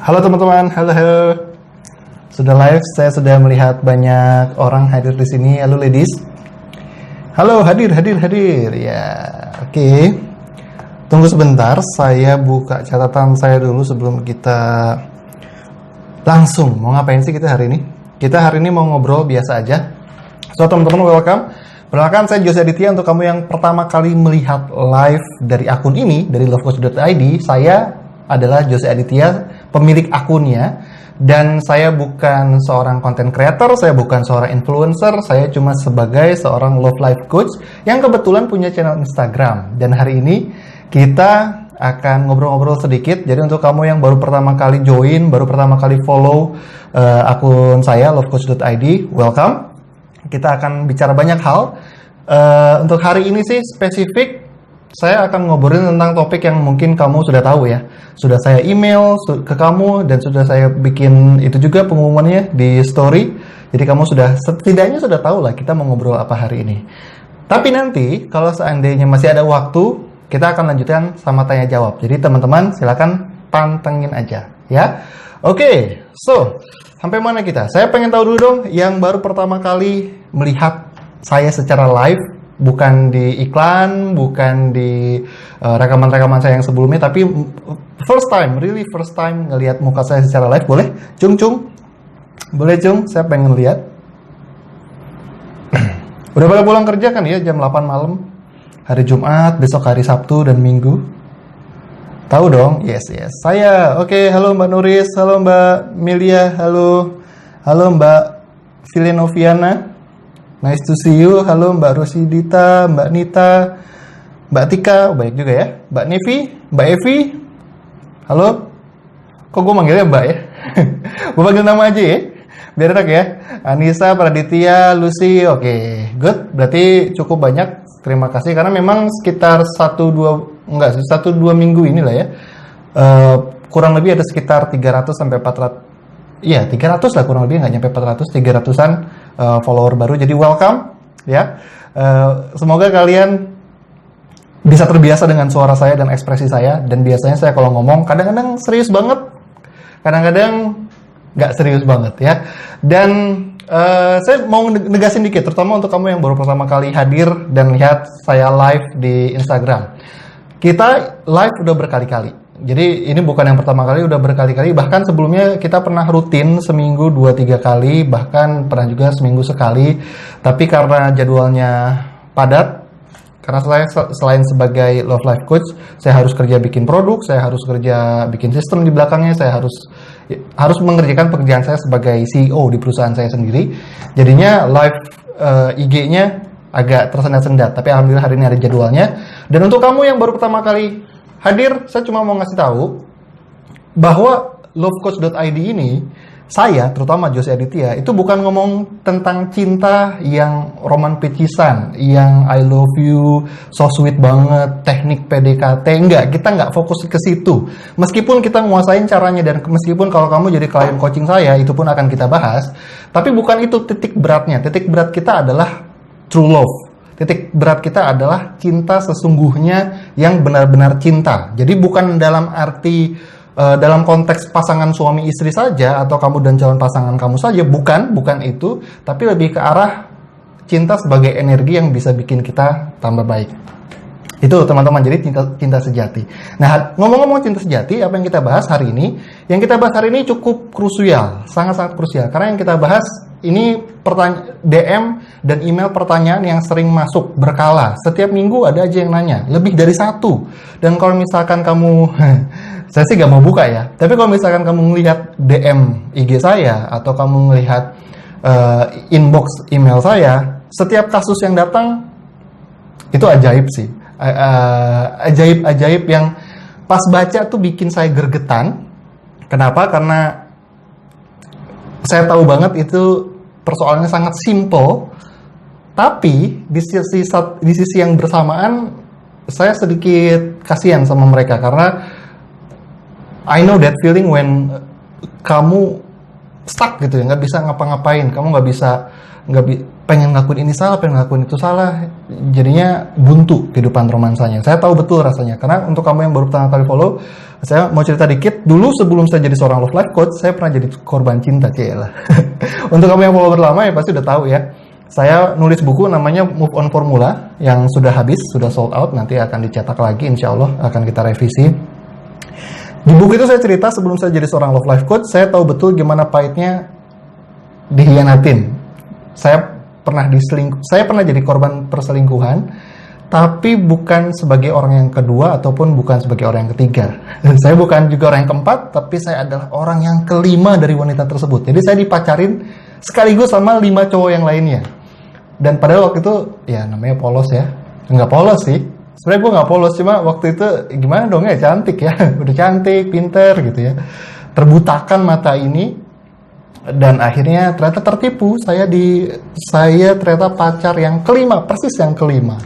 Halo teman-teman, halo. Sudah live, saya sudah melihat banyak orang hadir di sini. Halo ladies. Halo, hadir. Ya, oke. Tunggu sebentar, saya buka catatan saya dulu sebelum kita langsung. Mau ngapain sih kita hari ini? Kita hari ini mau ngobrol biasa aja. So, teman-teman welcome. Perkenalkan, saya Jose Aditya. Untuk kamu yang pertama kali melihat live dari akun ini, dari lovecoach.id, saya adalah Jose Aditya, pemilik akunnya. Dan saya bukan seorang content creator, saya bukan seorang influencer, saya cuma sebagai seorang love life coach yang kebetulan punya channel Instagram. Dan hari ini kita akan ngobrol-ngobrol sedikit. Jadi untuk kamu yang baru pertama kali join, baru pertama kali follow akun saya, lovecoach.id, welcome. Kita akan bicara banyak hal. Untuk hari ini sih spesifik, saya akan ngobrolin tentang topik yang mungkin kamu sudah tahu ya. Sudah saya email ke kamu dan sudah saya bikin itu juga pengumumannya di story. Jadi kamu sudah setidaknya sudah tahu lah kita mau ngobrol apa hari ini. Tapi nanti kalau seandainya masih ada waktu, kita akan lanjutkan sama tanya jawab. Jadi teman-teman silakan pantengin aja ya. Oke, so sampai mana kita? Saya pengen tahu dulu dong yang baru pertama kali melihat saya secara live, bukan di iklan, bukan di rekaman-rekaman saya yang sebelumnya, tapi first time, really first time ngelihat muka saya secara live. Boleh? Cung? Boleh Cung? Saya pengen lihat. Udah pada pulang kerja kan ya, jam 8 malam, hari Jumat, besok hari Sabtu dan Minggu. Tahu dong? Yes. Saya, oke, halo Mbak Nuris, halo Mbak Milia, halo Mbak Silenoviana. Nice to see you. Halo Mbak Rosidita, Mbak Nita, Mbak Tika, baik juga ya. Mbak Nevi, Mbak Evi. Halo. Kok gue manggilnya Mbak ya? Gue panggil nama aja ya. Biar enak ya. Anissa, Praditya, Lucy. Oke, good. Berarti cukup banyak. Terima kasih karena memang sekitar 1-2 minggu inilah ya. Kurang lebih ada sekitar 300 sampai 400. Iya, 300 lah kurang lebih, nggak nyampe 400, 300-an follower baru. Jadi welcome ya. Semoga kalian bisa terbiasa dengan suara saya dan ekspresi saya. Dan biasanya saya kalau ngomong kadang-kadang serius banget, kadang-kadang nggak serius banget ya. Dan saya mau negasin dikit, terutama untuk kamu yang baru pertama kali hadir dan lihat saya live di Instagram. Kita live udah berkali-kali. Jadi ini bukan yang pertama kali, udah berkali-kali. Bahkan sebelumnya kita pernah rutin seminggu 2-3 kali, bahkan pernah juga seminggu sekali. Tapi karena jadwalnya padat, karena saya selain sebagai love life coach, saya harus kerja bikin produk, saya harus kerja bikin sistem di belakangnya, saya harus mengerjakan pekerjaan saya sebagai CEO di perusahaan saya sendiri. Jadinya live IG-nya agak tersendat-sendat. Tapi alhamdulillah hari ini ada jadwalnya. Dan untuk kamu yang baru pertama kali hadir, saya cuma mau ngasih tahu bahwa lovecoach.id ini, saya terutama Jose Aditya, itu bukan ngomong tentang cinta yang roman pecisan, yang I love you, so sweet banget, teknik PDKT, enggak, kita nggak fokus ke situ. Meskipun kita nguasain caranya dan meskipun kalau kamu jadi klien coaching saya, itu pun akan kita bahas, tapi bukan itu titik beratnya. Titik berat kita adalah true love. Titik berat kita adalah cinta sesungguhnya yang benar-benar cinta. Jadi bukan dalam arti dalam konteks pasangan suami istri saja atau kamu dan calon pasangan kamu saja, bukan itu, tapi lebih ke arah cinta sebagai energi yang bisa bikin kita tambah baik. Itu teman-teman, jadi cinta sejati. Nah, ngomong-ngomong cinta sejati, apa yang kita bahas hari ini? Yang kita bahas hari ini cukup krusial, sangat-sangat krusial. Karena yang kita bahas ini DM dan email pertanyaan yang sering masuk berkala. Setiap minggu ada aja yang nanya, lebih dari 1. Dan kalau misalkan kamu, saya sih gak mau buka ya, tapi kalau misalkan kamu melihat DM IG saya, atau kamu melihat inbox email saya, setiap kasus yang datang, itu ajaib sih. Ajaib yang pas baca tuh bikin saya gergetan. Kenapa? Karena saya tahu banget itu persoalannya sangat simple, tapi di sisi yang bersamaan saya sedikit kasihan sama mereka karena I know that feeling when kamu stuck gitu ya, nggak bisa ngapa-ngapain, kamu pengen ngelakuin ini salah, pengen ngelakuin itu salah, jadinya buntu kehidupan romansanya. Saya tahu betul rasanya, karena untuk kamu yang baru pertama kali follow, Saya mau cerita dikit, dulu sebelum saya jadi seorang love life coach, saya pernah jadi korban cinta, cielah. Untuk kamu yang follower lama ya pasti udah tahu ya. Saya nulis buku namanya Move On Formula yang sudah habis, sudah sold out, nanti akan dicetak lagi, insya Allah akan kita revisi. Di buku itu saya cerita sebelum saya jadi seorang love life coach, saya tahu betul gimana pahitnya dihianatin. Saya pernah jadi korban perselingkuhan, tapi bukan sebagai orang yang kedua ataupun bukan sebagai orang yang ketiga. Dan saya bukan juga orang yang keempat, tapi saya adalah orang yang kelima dari wanita tersebut. Jadi saya dipacarin sekaligus sama 5 cowok yang lainnya. Dan padahal waktu itu, ya namanya polos ya. Nggak polos sih. Sebenarnya gue nggak polos, cuma waktu itu gimana dong ya, cantik ya. Udah cantik, pinter gitu ya. Terbutakan mata ini. Dan akhirnya ternyata tertipu. Saya ternyata pacar yang kelima, persis yang kelima.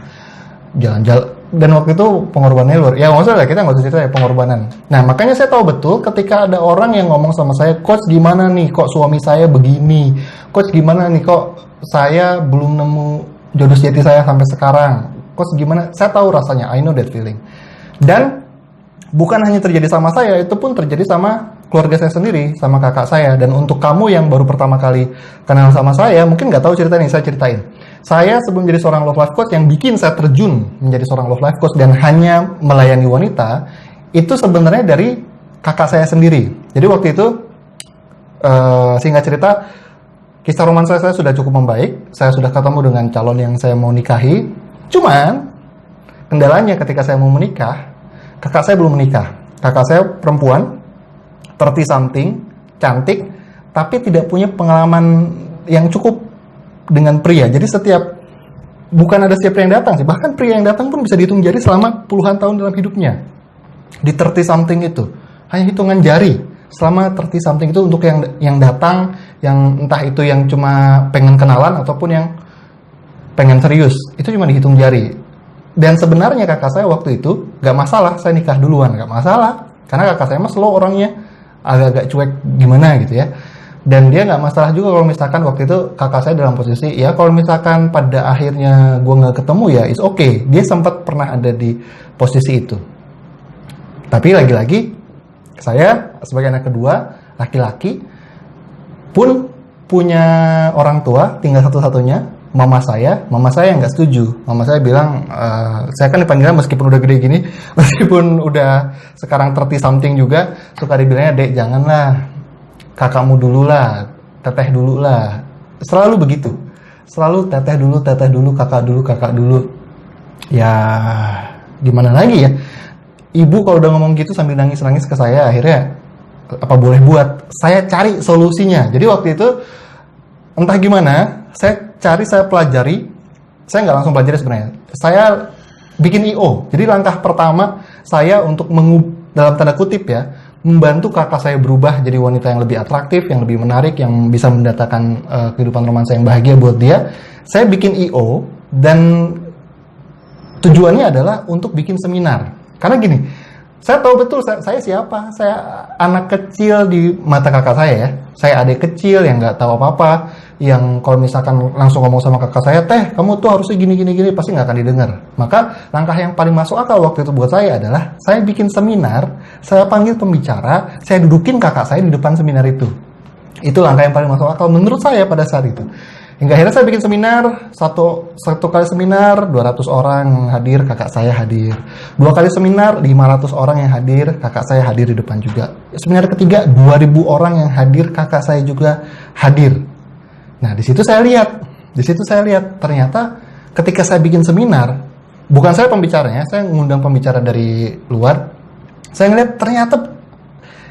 Jalan-jalan, dan waktu itu pengorbanannya luar, ya nggak usah lah, kita nggak usah cerita ya pengorbanan. Nah makanya saya tahu betul ketika ada orang yang ngomong sama saya, coach gimana nih kok suami saya begini, coach gimana nih kok saya belum nemu jodoh sejati saya sampai sekarang, coach gimana, saya tahu rasanya, I know that feeling. Dan bukan hanya terjadi sama saya, itu pun terjadi sama keluarga saya sendiri, sama kakak saya. Dan untuk kamu yang baru pertama kali kenal sama saya, mungkin nggak tahu cerita ini, saya ceritain. Saya sebelum jadi seorang love life coach, yang bikin saya terjun menjadi seorang love life coach dan hanya melayani wanita, itu sebenarnya dari kakak saya sendiri. Jadi waktu itu, singkat cerita, kisah romansa saya sudah cukup membaik. Saya sudah ketemu dengan calon yang saya mau nikahi. Cuman, kendalanya ketika saya mau menikah, kakak saya belum menikah. Kakak saya perempuan, 30 something, cantik, tapi tidak punya pengalaman yang cukup dengan pria. Jadi bukan ada setiap pria yang datang sih, bahkan pria yang datang pun bisa dihitung jari selama puluhan tahun dalam hidupnya. Di 30 something itu, hanya hitungan jari selama 30 something itu untuk yang datang, yang entah itu yang cuma pengen kenalan ataupun yang pengen serius, itu cuma dihitung jari. Dan sebenarnya kakak saya waktu itu gak masalah saya nikah duluan, gak masalah, karena kakak saya mah slow orangnya, agak-agak cuek gimana gitu ya. Dan dia nggak masalah juga kalau misalkan waktu itu kakak saya dalam posisi, ya kalau misalkan pada akhirnya gue nggak ketemu ya it's okay. Dia sempat pernah ada di posisi itu. Tapi lagi-lagi, saya sebagai anak kedua, laki-laki, pun punya orang tua, tinggal satu-satunya, mama saya nggak setuju. Mama saya bilang, saya kan dipanggilnya meskipun udah gede gini, meskipun udah sekarang 30 something juga, suka dibilangnya, dek janganlah, kakakmu dulu lah, teteh dulu lah. Selalu begitu. Selalu teteh dulu, kakak dulu. Ya, gimana lagi ya? Ibu kalau udah ngomong gitu sambil nangis-nangis ke saya, akhirnya apa boleh buat? Saya cari solusinya. Jadi waktu itu, entah gimana, saya pelajari. Saya nggak langsung pelajari sebenarnya. Saya bikin IO. Jadi langkah pertama saya untuk dalam tanda kutip ya, membantu kakak saya berubah jadi wanita yang lebih atraktif, yang lebih menarik, yang bisa mendatangkan kehidupan romansa yang bahagia buat dia. Saya bikin IO dan tujuannya adalah untuk bikin seminar. Karena gini, saya tahu betul saya siapa. Saya anak kecil di mata kakak saya ya. Saya adik kecil yang nggak tahu apa-apa, yang kalau misalkan langsung ngomong sama kakak saya, teh kamu tuh harusnya gini, pasti nggak akan didengar. Maka langkah yang paling masuk akal waktu itu buat saya adalah saya bikin seminar, saya panggil pembicara, saya dudukin kakak saya di depan seminar itu. Itu langkah yang paling masuk akal menurut saya pada saat itu. Hingga akhirnya saya bikin seminar, satu kali seminar 200 orang hadir, kakak saya hadir. 2 kali seminar 500 orang yang hadir, kakak saya hadir di depan juga. Seminar ketiga 2000 orang yang hadir, kakak saya juga hadir. Nah, di situ saya lihat ternyata ketika saya bikin seminar, bukan saya pembicaranya, saya ngundang pembicara dari luar. Saya ngeliat ternyata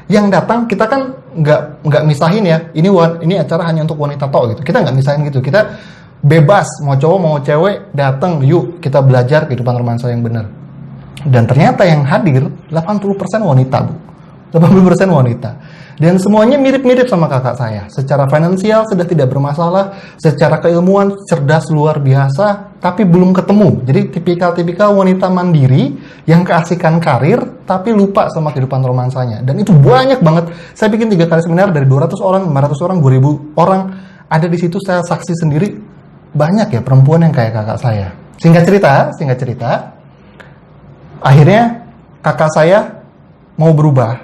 yang datang, kita kan nggak misahin ya, ini acara hanya untuk wanita tok gitu, kita nggak misahin gitu, kita bebas mau cowok mau cewek datang, yuk kita belajar kehidupan romansa yang benar. Dan ternyata yang hadir 80% wanita, Bu. 80% wanita. Dan semuanya mirip-mirip sama kakak saya. Secara finansial sudah tidak bermasalah, secara keilmuan cerdas luar biasa, tapi belum ketemu. Jadi tipikal-tipikal wanita mandiri yang keasikan karir, tapi lupa sama kehidupan romansanya. Dan itu banyak banget. Saya bikin 3 kali seminar dari 200 orang, 500 orang, 2000 orang. Ada di situ, saya saksi sendiri, banyak ya perempuan yang kayak kakak saya. Singkat cerita, akhirnya kakak saya mau berubah,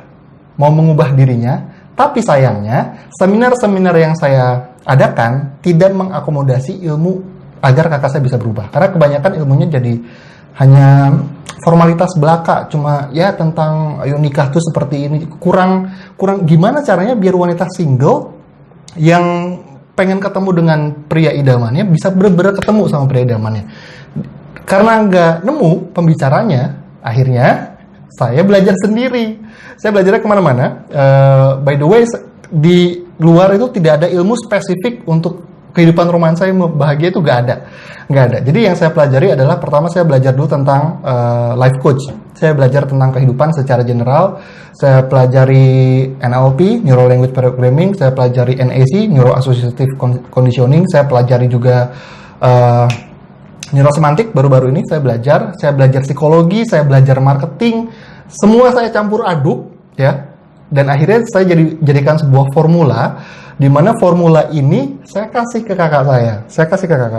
mau mengubah dirinya, tapi sayangnya seminar-seminar yang saya adakan tidak mengakomodasi ilmu agar kakak saya bisa berubah. Karena kebanyakan ilmunya jadi hanya formalitas belaka, cuma ya tentang ayo nikah tuh seperti ini, kurang gimana caranya biar wanita single yang pengen ketemu dengan pria idamannya bisa benar-benar ketemu sama pria idamannya. Karena nggak nemu pembicaranya, akhirnya saya belajar sendiri. Saya belajarnya kemana-mana. By the way, di luar itu tidak ada ilmu spesifik untuk kehidupan romansa yang bahagia, itu nggak ada. Jadi yang saya pelajari adalah, pertama saya belajar dulu tentang life coach. Saya belajar tentang kehidupan secara general. Saya pelajari NLP, Neuro Language Programming. Saya pelajari NAC, Neuro Associative Conditioning. Saya pelajari juga neurosemantik. Baru-baru ini saya belajar psikologi, saya belajar marketing. Semua saya campur aduk, ya. Dan akhirnya saya jadikan sebuah formula, di mana formula ini saya kasih ke kakak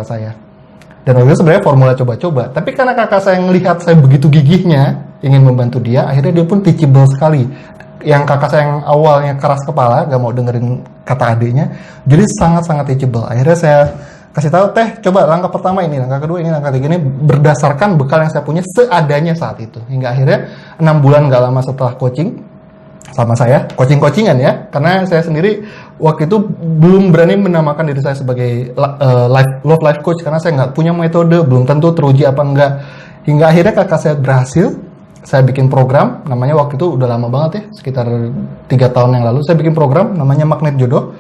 saya. Dan waktu itu sebenarnya formula coba-coba, tapi karena kakak saya melihat saya begitu gigihnya ingin membantu dia, akhirnya dia pun teachable sekali. Yang kakak saya yang awalnya keras kepala, gak mau dengerin kata adiknya, jadi sangat-sangat teachable. Akhirnya saya kasih tahu, teh, coba langkah pertama ini, langkah kedua ini, langkah ketiga ini, berdasarkan bekal yang saya punya seadanya saat itu. Hingga akhirnya 6 bulan gak lama setelah coaching sama saya, coaching-coachingan ya, karena saya sendiri waktu itu belum berani menamakan diri saya sebagai love life coach, karena saya nggak punya metode, belum tentu teruji apa enggak. Hingga akhirnya kakak saya berhasil, saya bikin program, namanya waktu itu udah lama banget ya, sekitar 3 tahun yang lalu, saya bikin program namanya Magnet Jodoh,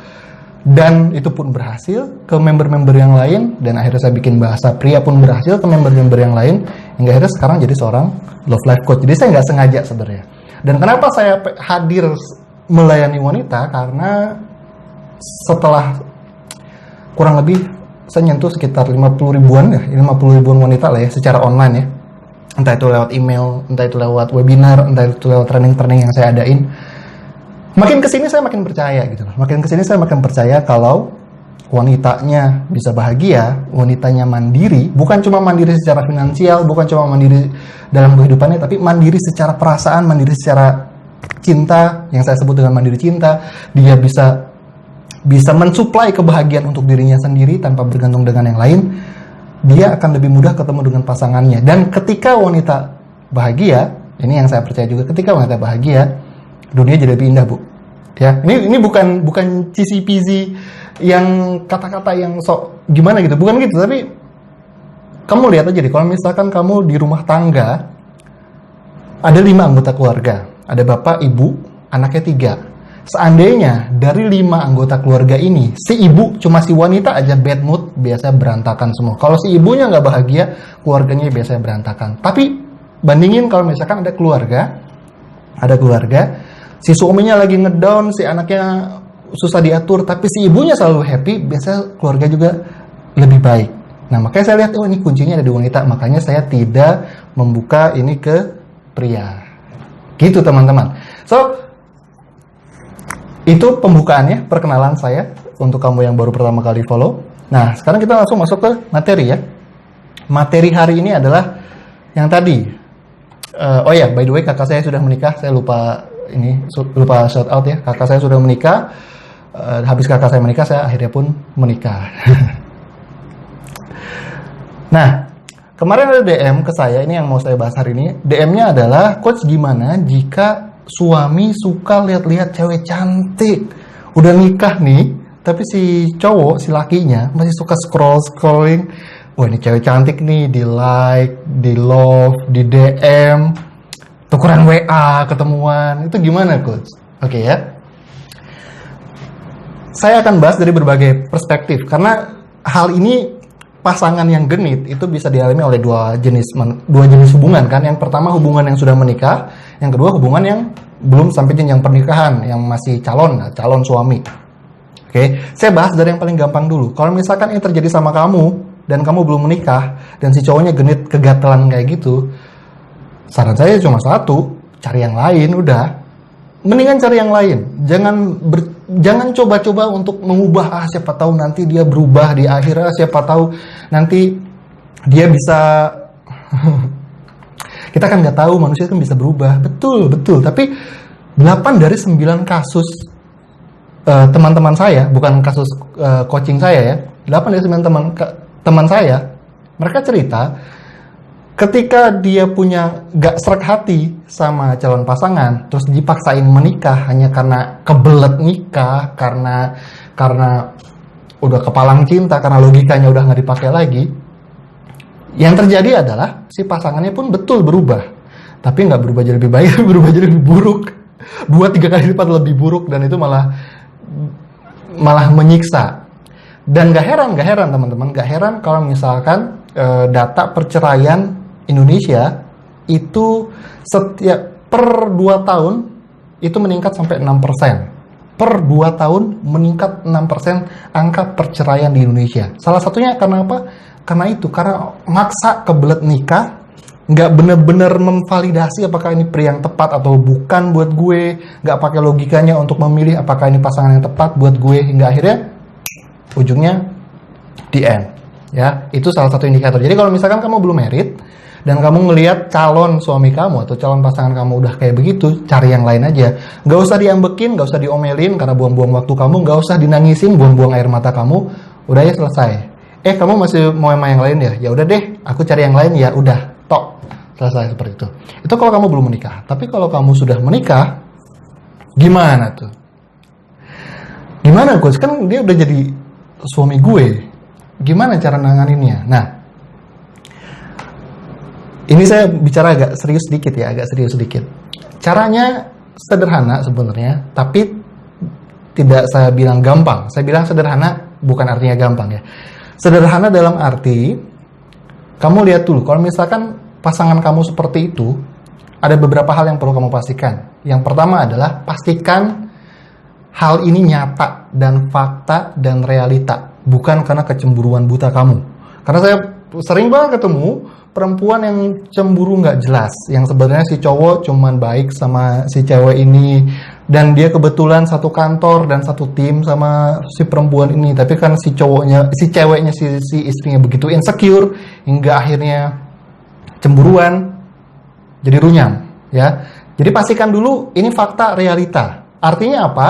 dan itu pun berhasil ke member-member yang lain, dan akhirnya saya bikin bahasa pria pun berhasil ke member-member yang lain, hingga akhirnya sekarang jadi seorang love life coach. Jadi saya nggak sengaja sebenarnya. Dan kenapa saya hadir melayani wanita? Karena setelah kurang lebih saya nyentuh sekitar 50 ribuan wanita lah ya, secara online ya. Entah itu lewat email, entah itu lewat webinar, entah itu lewat training-training yang saya adain. Makin kesini saya makin percaya gitu loh. Makin kesini saya makin percaya kalau wanitanya bisa bahagia, wanitanya mandiri, bukan cuma mandiri secara finansial, bukan cuma mandiri dalam kehidupannya, tapi mandiri secara perasaan, mandiri secara cinta, yang saya sebut dengan mandiri cinta. Dia bisa mensuplai kebahagiaan untuk dirinya sendiri tanpa bergantung dengan yang lain. Dia akan lebih mudah ketemu dengan pasangannya. Dan ketika wanita bahagia, ini yang saya percaya juga, ketika wanita bahagia, dunia jadi lebih indah, Bu. Ya, ini bukan cheesy peasy yang kata-kata yang sok gimana gitu, bukan gitu, tapi kamu lihat aja deh, kalau misalkan kamu di rumah tangga ada 5 anggota keluarga, ada bapak, ibu, anaknya 3. Seandainya dari 5 anggota keluarga ini si ibu cuma si wanita aja bad mood, biasanya berantakan semua. Kalau si ibunya nggak bahagia, keluarganya biasanya berantakan. Tapi bandingin kalau misalkan ada keluarga, si suaminya lagi ngedown, si anaknya susah diatur, tapi si ibunya selalu happy, biasanya keluarga juga lebih baik. Nah, makanya saya lihat, oh ini kuncinya ada di wanita, makanya saya tidak membuka ini ke pria. Gitu teman-teman. So, itu pembukaannya, perkenalan saya untuk kamu yang baru pertama kali follow. Nah, sekarang kita langsung masuk ke materi ya. Materi hari ini adalah yang tadi. Oh ya, by the way, kakak saya sudah menikah, saya lupa shout out ya. Kakak saya sudah menikah. Habis kakak saya menikah, saya akhirnya pun menikah. Nah, kemarin ada DM ke saya, ini yang mau saya bahas hari ini. DM-nya adalah, coach gimana jika suami suka lihat-lihat cewek cantik, udah nikah nih, tapi si cowok, si lakinya masih suka scrolling. Wah, ini cewek cantik nih, di like, di love, di DM, tukeran WA, ketemuan, itu gimana coach? Oke ya. Saya akan bahas dari berbagai perspektif, karena hal ini pasangan yang genit itu bisa dialami oleh dua jenis hubungan kan. Yang pertama hubungan yang sudah menikah, yang kedua hubungan yang belum sampai jenjang pernikahan, yang masih calon suami. Oke, saya bahas dari yang paling gampang dulu. Kalau misalkan ini terjadi sama kamu dan kamu belum menikah dan si cowoknya genit kegatelan kayak gitu, saran saya cuma satu, cari yang lain udah. Mendingan cari yang lain. Jangan coba-coba untuk mengubah, siapa tahu nanti dia berubah di akhirnya, siapa tahu nanti dia bisa Kita kan nggak tahu, manusia kan bisa berubah. Betul. Tapi 8 dari 9 kasus teman-teman saya, bukan kasus coaching saya ya, 8 dari 9 teman saya, mereka cerita ketika dia punya gak serak hati sama calon pasangan, terus dipaksain menikah hanya karena kebelet nikah, karena udah kepalang cinta, karena logikanya udah nggak dipakai lagi. Yang terjadi adalah si pasangannya pun betul berubah, tapi nggak berubah jadi lebih baik, berubah jadi lebih buruk, 2-3 kali lipat lebih buruk, dan itu malah menyiksa. Dan gak heran teman-teman, gak heran kalau misalkan data perceraian Indonesia itu setiap per 2 tahun itu meningkat sampai 6%. Per 2 tahun meningkat 6% angka perceraian di Indonesia. Salah satunya karena apa? Karena maksa kebelet nikah, nggak bener-bener memvalidasi apakah ini pria yang tepat atau bukan buat gue, nggak pakai logikanya untuk memilih apakah ini pasangan yang tepat buat gue, hingga akhirnya ujungnya di end. Ya, itu salah satu indikator. Jadi kalau misalkan kamu belum married dan kamu ngelihat calon suami kamu atau calon pasangan kamu udah kayak begitu, cari yang lain aja. Nggak usah diambekin, nggak usah diomelin karena buang-buang waktu kamu, nggak usah dinangisin, buang-buang air mata kamu. Udah ya, selesai. Kamu masih mau sama yang lain ya? Ya udah deh, aku cari yang lain ya. Udah, tok. Selesai seperti itu. Itu kalau kamu belum menikah. Tapi kalau kamu sudah menikah, gimana tuh? Gimana coach? Kan dia udah jadi suami gue. Gimana cara nanganinnya? Nah, ini saya bicara agak serius sedikit. Caranya sederhana sebenarnya, tapi tidak saya bilang gampang. Saya bilang sederhana bukan artinya gampang ya. Sederhana dalam arti, kamu lihat dulu, kalau misalkan pasangan kamu seperti itu, ada beberapa hal yang perlu kamu pastikan. Yang pertama adalah pastikan hal ini nyata dan fakta dan realita, bukan karena kecemburuan buta kamu. Karena saya sering banget ketemu perempuan yang cemburu nggak jelas, yang sebenarnya si cowok cuman baik sama si cewek ini, dan dia kebetulan satu kantor dan satu tim sama si perempuan ini, tapi kan si ceweknya, si istrinya begitu insecure hingga akhirnya cemburuan, jadi runyam, ya. Jadi pastikan dulu ini fakta realita. Artinya apa?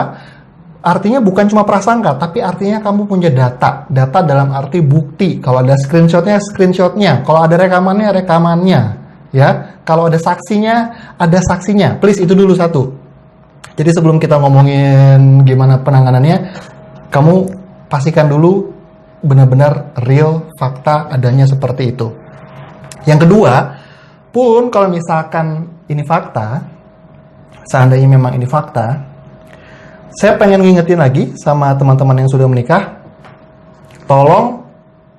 Artinya bukan cuma prasangka, tapi artinya kamu punya data. Data dalam arti bukti. Kalau ada screenshotnya, screenshotnya. Kalau ada rekamannya, rekamannya. Ya, kalau ada saksinya. Please, itu dulu satu. Jadi sebelum kita ngomongin gimana penanganannya, kamu pastikan dulu benar-benar real, fakta adanya seperti itu. Yang kedua, pun kalau misalkan ini fakta, seandainya memang ini fakta, saya pengen ngingetin lagi sama teman-teman yang sudah menikah, tolong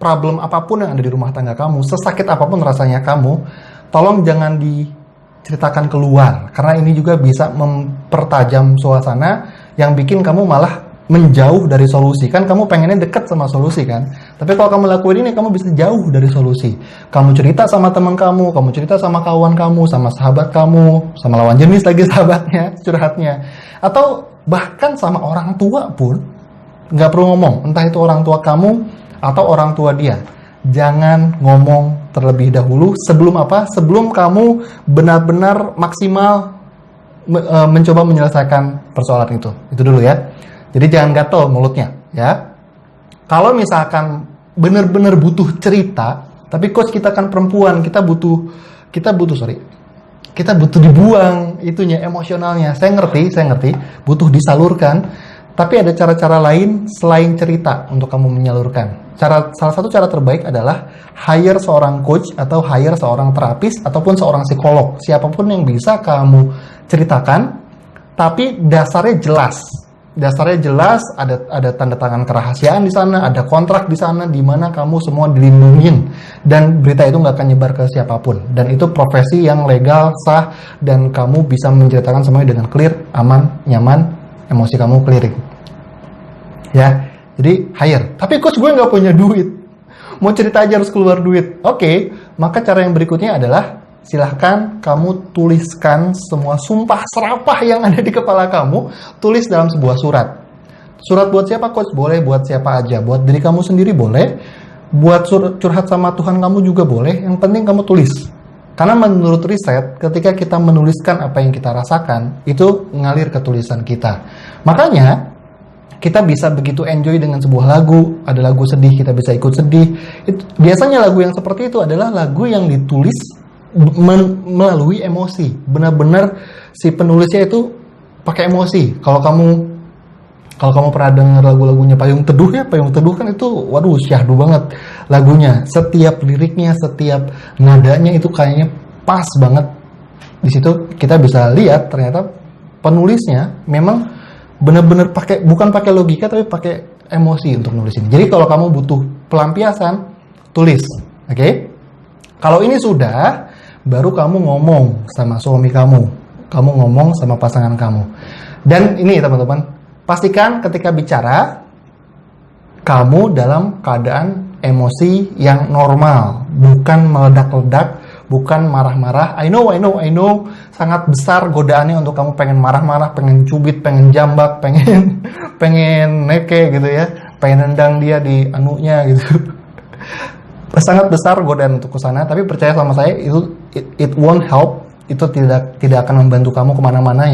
problem apapun yang ada di rumah tangga kamu, sesakit apapun rasanya kamu, tolong jangan diceritakan keluar, karena ini juga bisa mempertajam suasana yang bikin kamu malah menjauh dari solusi. Kan kamu pengennya dekat sama solusi kan, tapi kalau kamu lakuin ini, kamu bisa jauh dari solusi. Kamu cerita sama teman kamu cerita sama kawan kamu, sama sahabat kamu, sama lawan jenis lagi sahabatnya, curhatnya, atau bahkan sama orang tua pun nggak perlu ngomong, entah itu orang tua kamu atau orang tua dia. Jangan ngomong terlebih dahulu sebelum kamu benar-benar maksimal mencoba menyelesaikan persoalan itu. Itu dulu ya. Jadi jangan gatel mulutnya ya. Kalau misalkan benar-benar butuh cerita, tapi coach kita kan perempuan, kita butuh dibuang itunya, emosionalnya. Saya ngerti, butuh disalurkan, tapi ada cara-cara lain selain cerita untuk kamu menyalurkan. Salah satu cara terbaik adalah hire seorang coach atau hire seorang terapis ataupun seorang psikolog, siapapun yang bisa kamu ceritakan, tapi dasarnya jelas, ada tanda tangan kerahasiaan di sana, ada kontrak di sana, di mana kamu semua dilindungin, dan berita itu nggak akan nyebar ke siapapun, dan itu profesi yang legal, sah, dan kamu bisa menceritakan semuanya dengan clear, aman, nyaman, emosi kamu clearing, ya. Jadi hire. Tapi coach, gue nggak punya duit, mau cerita aja harus keluar duit. Oke, maka cara yang berikutnya adalah silahkan kamu tuliskan semua sumpah serapah yang ada di kepala kamu, tulis dalam sebuah surat. Surat buat siapa coach? Boleh buat siapa aja. Buat diri kamu sendiri boleh, buat curhat sama Tuhan kamu juga boleh. Yang penting kamu tulis. Karena menurut riset, ketika kita menuliskan apa yang kita rasakan, itu ngalir ke tulisan kita. Makanya, kita bisa begitu enjoy dengan sebuah lagu. Ada lagu sedih, kita bisa ikut sedih. Biasanya lagu yang seperti itu adalah lagu yang ditulis melalui emosi. Benar-benar si penulisnya itu pakai emosi. Kalau kamu pernah dengar lagu-lagunya Payung Teduh ya, Payung Teduh kan itu, waduh, syahdu banget lagunya. Setiap liriknya, setiap nadanya itu kayaknya pas banget. Di situ kita bisa lihat ternyata penulisnya memang benar-benar bukan pakai logika tapi pakai emosi untuk nulis ini. Jadi kalau kamu butuh pelampiasan, tulis, oke? Kalau ini sudah, baru kamu ngomong sama suami kamu ngomong sama pasangan kamu. Dan ini teman-teman, pastikan ketika bicara, kamu dalam keadaan emosi yang normal, bukan meledak-ledak, bukan marah-marah. I know, sangat besar godaannya untuk kamu pengen marah-marah, pengen cubit, pengen jambak, pengen neke gitu ya, pengen nendang dia di anunya gitu. Sangat besar godaan untuk kesana, tapi percaya sama saya, it won't help. Itu tidak akan membantu kamu kemana-mana,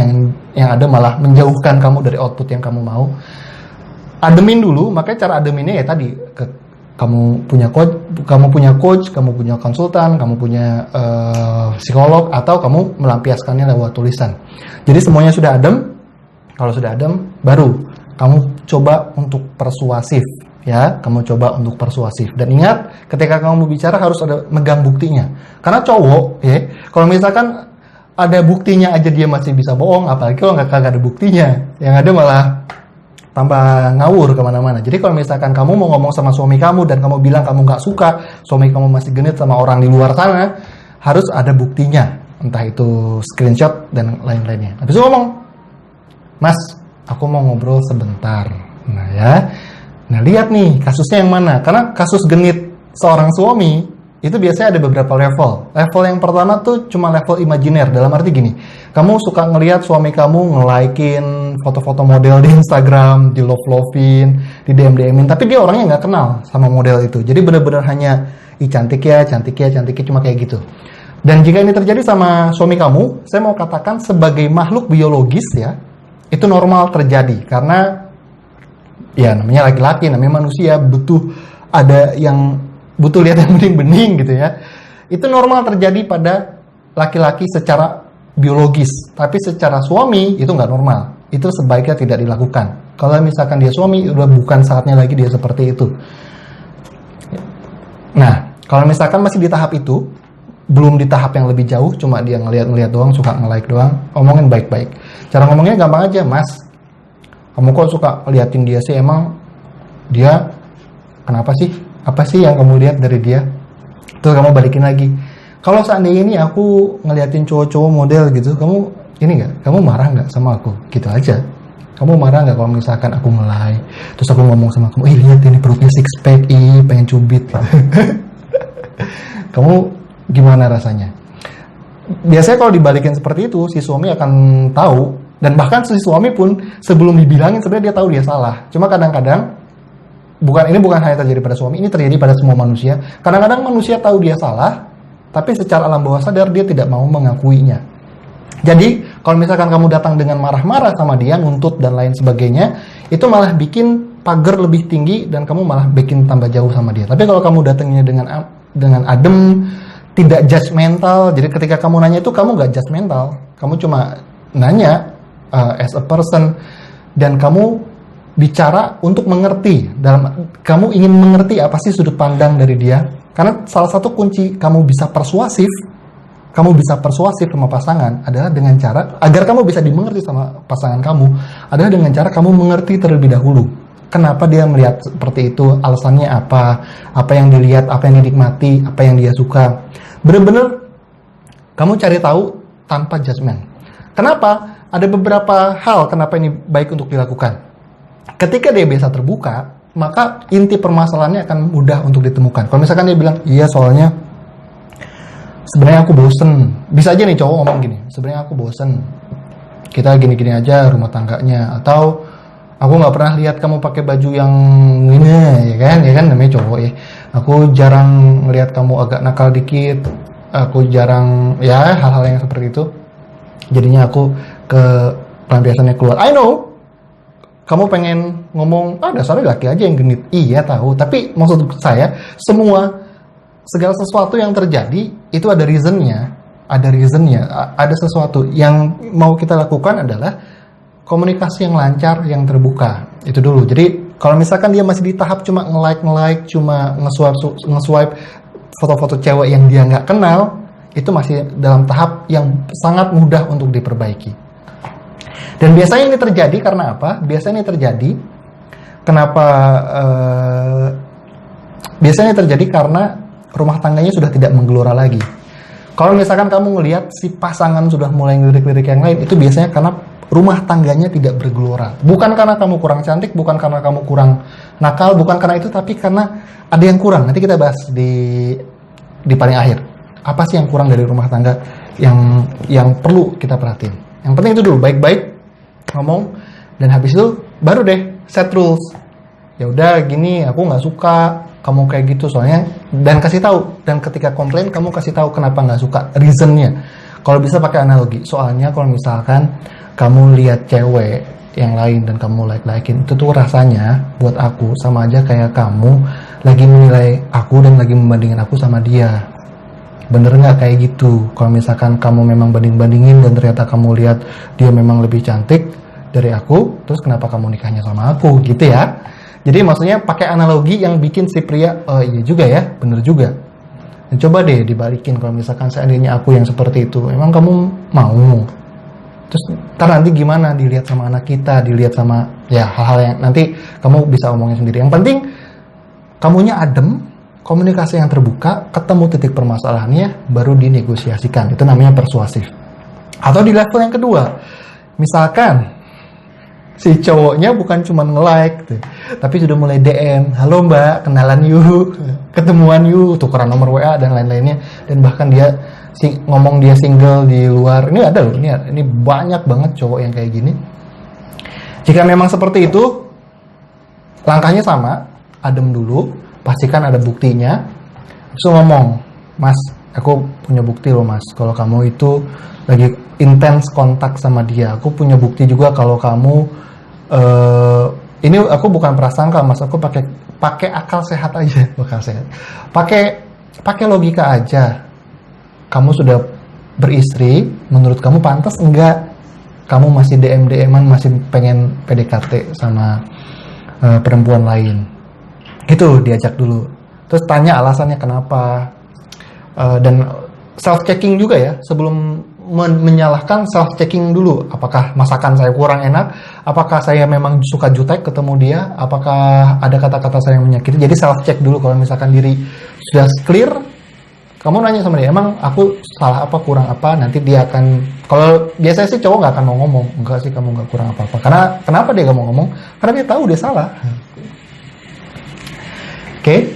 yang ada malah menjauhkan kamu dari output yang kamu mau. Ademin dulu, makanya cara ademinnya ya tadi, kamu punya coach, kamu punya konsultan, kamu punya psikolog, atau kamu melampiaskannya lewat tulisan. Jadi semuanya sudah adem. Kalau sudah adem, baru kamu coba untuk persuasif, ya. Kamu coba untuk persuasif. Dan ingat, ketika kamu bicara harus ada megang buktinya. Karena cowok, ya, kalau misalkan ada buktinya aja dia masih bisa bohong, apalagi kalau nggak ada buktinya, yang ada malah tambah ngawur kemana-mana. Jadi kalau misalkan kamu mau ngomong sama suami kamu dan kamu bilang kamu nggak suka, suami kamu masih genit sama orang di luar sana, harus ada buktinya. Entah itu screenshot dan lain-lainnya. Habis itu ngomong, Mas, aku mau ngobrol sebentar. Nah ya, nah lihat nih kasusnya yang mana. Karena kasus genit seorang suami, itu biasanya ada beberapa level. Level yang pertama tuh cuma level imajiner. Dalam arti gini, kamu suka ngelihat suami kamu nge-like-in foto-foto model di Instagram, di love-lovein, di DM-DM-in, tapi dia orangnya nggak kenal sama model itu. Jadi benar-benar hanya, cantik ya, cuma kayak gitu. Dan jika ini terjadi sama suami kamu, saya mau katakan sebagai makhluk biologis ya, itu normal terjadi. Karena ya namanya laki-laki, namanya manusia, butuh lihat yang bening-bening gitu ya. Itu normal terjadi pada laki-laki secara biologis, tapi secara suami itu nggak normal. Itu sebaiknya tidak dilakukan. Kalau misalkan dia suami, udah bukan saatnya lagi dia seperti itu. Nah, kalau misalkan masih di tahap itu, belum di tahap yang lebih jauh, cuma dia ngeliat doang, suka nge-like doang, omongin baik-baik. Cara ngomongnya gampang aja, Mas, kamu kok suka ngeliatin dia sih, emang dia kenapa sih? Apa sih yang kamu lihat dari dia? Terus kamu balikin lagi. Kalau seandainya ini aku ngeliatin cowok-cowok model gitu, kamu marah nggak sama aku? Gitu aja. Kamu marah nggak kalau misalkan aku nge-like, terus aku ngomong sama kamu, lihat ini perutnya six pack, pengen cubit. Kamu gimana rasanya? Biasanya kalau dibalikin seperti itu, si suami akan tahu, dan bahkan si suami pun sebelum dibilangin sebenarnya dia tahu dia salah. Cuma kadang-kadang ini bukan hanya terjadi pada suami, ini terjadi pada semua manusia. Kadang-kadang manusia tahu dia salah, tapi secara alam bawah sadar dia tidak mau mengakuinya. Jadi, kalau misalkan kamu datang dengan marah-marah sama dia, nuntut dan lain sebagainya, itu malah bikin pagar lebih tinggi dan kamu malah bikin tambah jauh sama dia. Tapi kalau kamu datangnya dengan adem, tidak judgmental, jadi ketika kamu nanya itu kamu gak judgmental, kamu cuma nanya as a person, dan kamu bicara untuk mengerti, kamu ingin mengerti apa sih sudut pandang dari dia. Karena salah satu kunci kamu bisa persuasif sama pasangan adalah dengan cara, agar kamu bisa dimengerti sama pasangan kamu, adalah dengan cara kamu mengerti terlebih dahulu. Kenapa dia melihat seperti itu, alasannya apa yang dilihat, apa yang dinikmati, apa yang dia suka. Benar-benar kamu cari tahu tanpa judgement. Kenapa? Ada beberapa hal kenapa ini baik untuk dilakukan. Ketika dia biasa terbuka, maka inti permasalahannya akan mudah untuk ditemukan. Kalau misalkan dia bilang, iya soalnya sebenarnya aku bosen. Bisa aja nih cowok ngomong gini, sebenarnya aku bosen, kita gini-gini aja rumah tangganya. Atau aku nggak pernah lihat kamu pakai baju yang ini, ya kan namanya cowok ya. Aku jarang ngelihat kamu agak nakal dikit. aku jarang ya hal-hal yang seperti itu. Jadinya aku ke pelampiasannya keluar. I know kamu pengen ngomong, dasarnya laki aja yang genit. Iya tahu, tapi maksud saya segala sesuatu yang terjadi itu ada reasonnya, ada sesuatu yang mau kita lakukan adalah komunikasi yang lancar, yang terbuka. Itu dulu. Jadi kalau misalkan dia masih di tahap cuma nge-like, cuma nge-swipe foto-foto cewek yang dia nggak kenal, itu masih dalam tahap yang sangat mudah untuk diperbaiki. Dan biasanya ini terjadi karena apa? Biasanya terjadi karena rumah tangganya sudah tidak menggelora lagi. Kalau misalkan kamu ngelihat si pasangan sudah mulai ngelirik-lirik yang lain, itu biasanya karena rumah tangganya tidak bergelora. Bukan karena kamu kurang cantik, bukan karena kamu kurang nakal, bukan karena itu, tapi karena ada yang kurang. Nanti kita bahas di paling akhir. Apa sih yang kurang dari rumah tangga yang perlu kita perhatiin? Yang penting itu dulu, baik-baik ngomong, dan habis itu baru deh set rules. Ya udah gini, aku nggak suka kamu kayak gitu soalnya, dan kasih tahu. Dan ketika komplain kamu kasih tahu kenapa nggak suka, reasonnya. Kalau bisa pakai analogi. Soalnya kalau misalkan kamu lihat cewek yang lain dan kamu like-likein, itu tuh rasanya buat aku sama aja kayak kamu lagi menilai aku dan lagi membandingin aku sama dia. Bener nggak kayak gitu? Kalau misalkan kamu memang banding-bandingin dan ternyata kamu lihat dia memang lebih cantik dari aku, terus kenapa kamu nikahnya sama aku gitu ya? Jadi maksudnya pakai analogi yang bikin si pria, oh iya juga ya, bener juga. Dan coba deh dibalikin, kalau misalkan seandainya aku yang seperti itu, emang kamu mau? Terus ntar nanti gimana dilihat sama anak kita, dilihat sama ya hal-hal yang nanti kamu bisa omongin sendiri. Yang penting kamunya adem, komunikasi yang terbuka, ketemu titik permasalahannya, baru dinegosiasikan. Itu namanya persuasif. Atau di level yang kedua, misalkan si cowoknya bukan cuma nge-like gitu, tapi sudah mulai DM, halo mbak, kenalan yuk, ketemuan yuk, tukeran nomor WA dan lain-lainnya, dan bahkan dia ngomong dia single di luar. Ini ada loh, ini banyak banget cowok yang kayak gini. Jika memang seperti itu, langkahnya sama, adem dulu, pastikan ada buktinya, terus ngomong, mas, aku punya bukti loh mas, kalau kamu itu lagi intens kontak sama dia. Aku punya bukti juga kalau kamu ini aku bukan prasangka mas, aku pakai akal sehat aja, pakai logika aja. Kamu sudah beristri, menurut kamu pantas enggak kamu masih DM-an, masih pengen PDKT sama perempuan lain? Gitu, diajak dulu. Terus tanya alasannya kenapa. Dan self-checking juga ya, sebelum menyalahkan, self-checking dulu. Apakah masakan saya kurang enak? Apakah saya memang suka jutek ketemu dia? Apakah ada kata-kata saya yang menyakiti? Jadi self-check dulu. Kalau misalkan diri sudah clear, kamu nanya sama dia, emang aku salah apa, kurang apa? Nanti dia akan, kalau biasanya sih cowok nggak akan mau ngomong, enggak sih kamu nggak kurang apa-apa. Karena kenapa dia nggak mau ngomong? Karena dia tahu dia salah. Oke.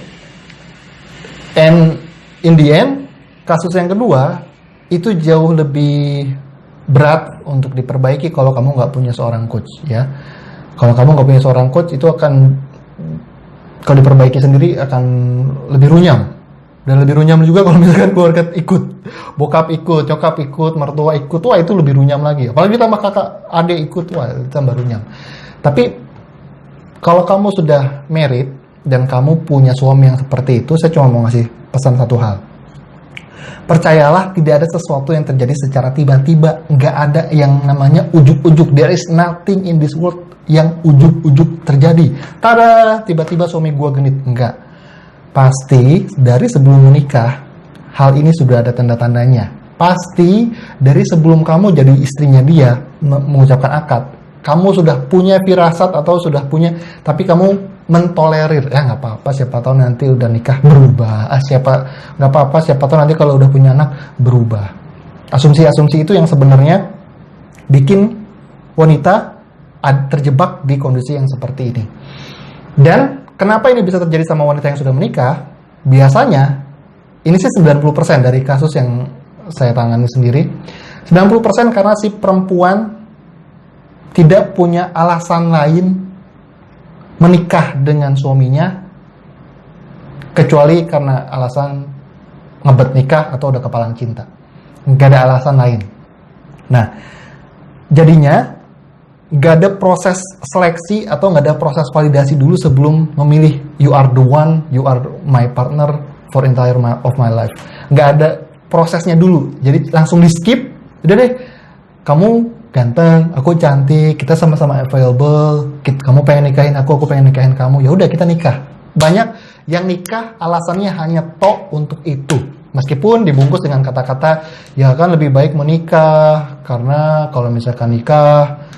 And in the end, kasus yang kedua itu jauh lebih berat untuk diperbaiki kalau kamu nggak punya seorang coach ya. Kalau kamu nggak punya seorang coach, itu akan, kalau diperbaiki sendiri akan lebih runyam. Dan lebih runyam juga kalau misalkan keluarga ikut, bokap ikut, nyokap ikut, mertua ikut, wah itu lebih runyam lagi. Apalagi tambah kakak, adik ikut, wah itu tambah runyam. Tapi kalau kamu sudah married dan kamu punya suami yang seperti itu, saya cuma mau ngasih pesan satu hal. Percayalah, tidak ada sesuatu yang terjadi secara tiba-tiba. Nggak ada yang namanya ujuk-ujuk. There is nothing in this world yang ujuk-ujuk terjadi. Tada, tiba-tiba suami gua genit. Enggak. Pasti dari sebelum menikah, hal ini sudah ada tanda-tandanya. Pasti dari sebelum kamu jadi istrinya dia, mengucapkan akad, kamu sudah punya firasat atau sudah punya, tapi kamu mentolerir, ya nggak apa-apa, siapa tahu nanti udah nikah berubah, nggak apa-apa, siapa tahu nanti kalau udah punya anak berubah. Asumsi-asumsi itu yang sebenarnya bikin wanita terjebak di kondisi yang seperti ini. Dan kenapa ini bisa terjadi sama wanita yang sudah menikah? Biasanya, ini sih 90% dari kasus yang saya tangani sendiri, 90% karena si perempuan tidak punya alasan lain menikah dengan suaminya kecuali karena alasan ngebet nikah atau udah kepalang cinta. Nggak ada alasan lain. Nah, jadinya nggak ada proses seleksi atau nggak ada proses validasi dulu sebelum memilih you are the one, you are my partner for entire of my life. Nggak ada prosesnya dulu. Jadi langsung di skip. Udah deh, kamu ganteng, aku cantik, kita sama-sama available, kamu pengen nikahin aku pengen nikahin kamu, ya udah kita nikah. Banyak yang nikah alasannya hanya tok untuk itu, meskipun dibungkus dengan kata-kata ya kan lebih baik menikah karena kalau misalkan nikah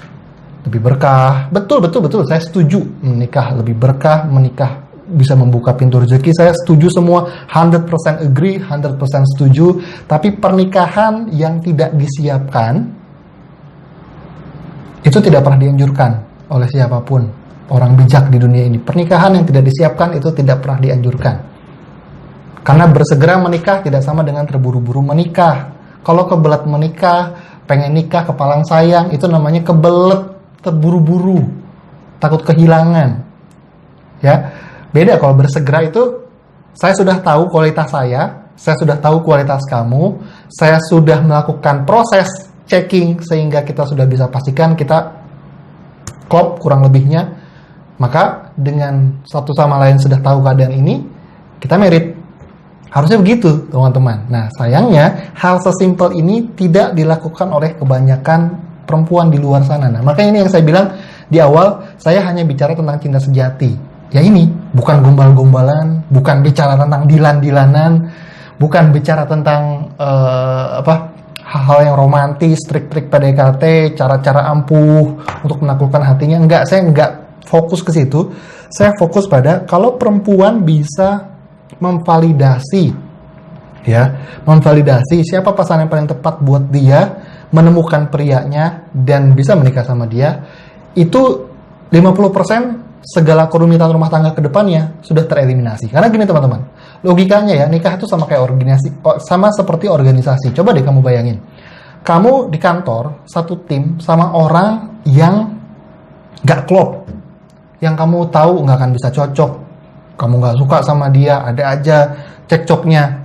lebih berkah. Betul, saya setuju, menikah lebih berkah, menikah bisa membuka pintu rezeki, saya setuju semua, 100% agree, 100% setuju. Tapi pernikahan yang tidak disiapkan itu tidak pernah dianjurkan oleh siapapun orang bijak di dunia ini. Pernikahan yang tidak disiapkan itu tidak pernah dianjurkan. Karena bersegera menikah tidak sama dengan terburu-buru menikah. Kalau kebelet menikah, pengen nikah kepalang sayang, itu namanya kebelet, terburu-buru, takut kehilangan. Ya, beda kalau bersegera itu, saya sudah tahu kualitas saya sudah tahu kualitas kamu, saya sudah melakukan proses checking sehingga kita sudah bisa pastikan kita klop kurang lebihnya. Maka dengan satu sama lain sudah tahu keadaan ini, kita merit. Harusnya begitu, teman-teman. Nah, sayangnya hal sesimpel ini tidak dilakukan oleh kebanyakan perempuan di luar sana. Nah, makanya ini yang saya bilang di awal, saya hanya bicara tentang cinta sejati. Ya ini, bukan gombal-gombalan, bukan bicara tentang dilan-dilanan, bukan bicara tentang hal-hal yang romantis, trik-trik PDKT, cara-cara ampuh untuk menaklukkan hatinya. Enggak, saya enggak fokus ke situ. Saya fokus pada kalau perempuan bisa memvalidasi siapa pasangan yang paling tepat buat dia, menemukan prianya dan bisa menikah sama dia, itu 50% segala kerumitan rumah tangga ke depannya sudah tereliminasi. Karena gini teman-teman, logikanya ya, nikah itu sama kayak sama seperti organisasi. Coba deh kamu bayangin, kamu di kantor satu tim sama orang yang gak klop, yang kamu tahu gak akan bisa cocok, kamu gak suka sama dia, ada aja cekcoknya.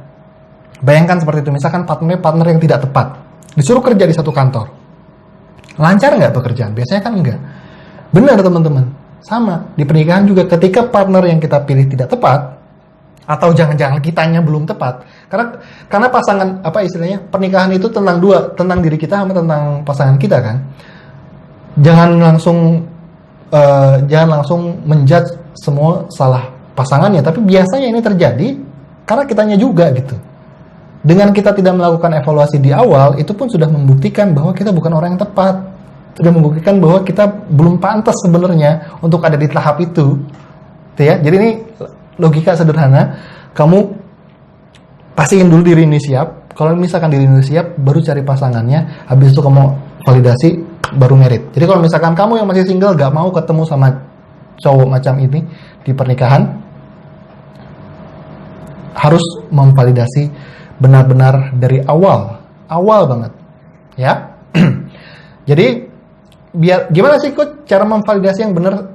Bayangkan seperti itu, misalkan partner yang tidak tepat, disuruh kerja di satu kantor, lancar nggak pekerjaan? Biasanya kan enggak. Benar teman-teman, sama di pernikahan juga, ketika partner yang kita pilih tidak tepat, atau jangan-jangan kitanya belum tepat, karena pasangan, pernikahan itu tentang tentang diri kita sama tentang pasangan kita kan. Jangan langsung menjudge semua salah pasangannya, tapi biasanya ini terjadi karena kitanya juga gitu. Dengan kita tidak melakukan evaluasi di awal, itu pun sudah membuktikan bahwa kita bukan orang yang tepat. Sudah membuktikan bahwa kita belum pantas sebenarnya untuk ada di tahap itu. Ya, jadi ini logika sederhana. Kamu pastiin dulu diri ini siap. Kalau misalkan diri ini siap, baru cari pasangannya. Habis itu kamu validasi, baru merit. Jadi kalau misalkan kamu yang masih single gak mau ketemu sama cowok macam ini di pernikahan, harus memvalidasi benar-benar dari awal banget ya. Jadi gimana sih Coach cara memvalidasi yang benar?